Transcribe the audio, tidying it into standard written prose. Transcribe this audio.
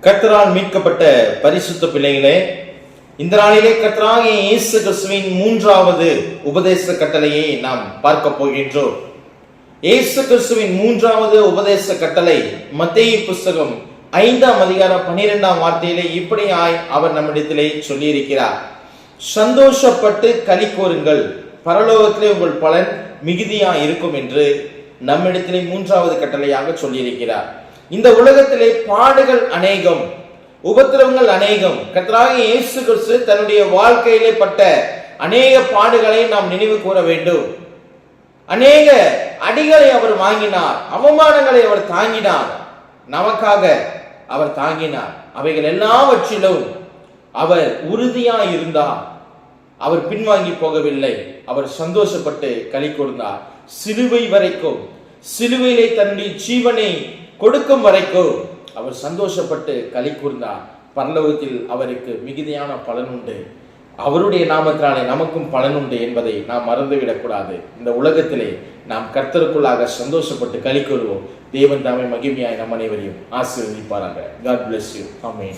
கர்த்தரால் மீட்கப்பட்ட பரிசுத்த பிள்ளைகளே, இந்த நாளிலே கர்த்தராகிய இயேசு கிறிஸ்துவின் மூன்றாவது உபதேச கட்டளையை நாம் பார்க்க போகின்றோம். இயேசு கிறிஸ்துவின் மூன்றாவது உபதேச கட்டளை மத்தேயு புஸ்தகம் 5ஆம் அதிகாரம் 12ஆம் வார்த்தையிலே இப்படியாய் அவர் நம்மிடத்திலே சொல்லி இருக்கிறார். சந்தோஷப்பட்டு களி கூறுங்கள், பரலோகத்திலே உங்கள் பலன் மிகுதியா இருக்கும் என்று நம்மிடத்திலே மூன்றாவது கட்டளையாக சொல்லியிருக்கிறார். இந்த உலகத்திலே பாடுகள் அநேகம், உபத்திரவங்கள் அநேகம். கர்த்தராகிய இயேசு கிறிஸ்து தன்னுடைய வாழ்க்கையிலே பட்ட அநேக பாடுகளை நாம் நினைவு கூற வேண்டும். அநேக அடிகளை அவர் வாங்கினார், அவமானங்களை அவர் தாங்கினார், நமக்காக அவர் தாங்கினார். அவைகள் எல்லாவற்றிலும் அவர் உறுதியாய் இருந்தார். அவர் பின்வாங்கி போகவில்லை. அவர் சந்தோஷப்பட்டு களி கூர்ந்தார். சிலுவை வரைக்கும், சிலுவையிலே தன்னுடைய ஜீவனை கொடுக்கும் வரைக்கும் அவர் சந்தோஷப்பட்டு களி கூர்ந்தார். பரலோகத்தில் அவருக்கு மிகுதியான பலன் உண்டு. அவருடைய நாமத்தினாலே நமக்கும் பலன் உண்டு என்பதை நாம் மறந்துவிடக் கூடாது. இந்த உலகத்திலே நாம் கர்த்தருக்குள்ளாக சந்தோஷப்பட்டு களி கூறுவோம். தேவன் தாமே மகிமையாய் நம் அனைவரையும் ஆசீர்வதிப்பாராக. God bless you. Amen.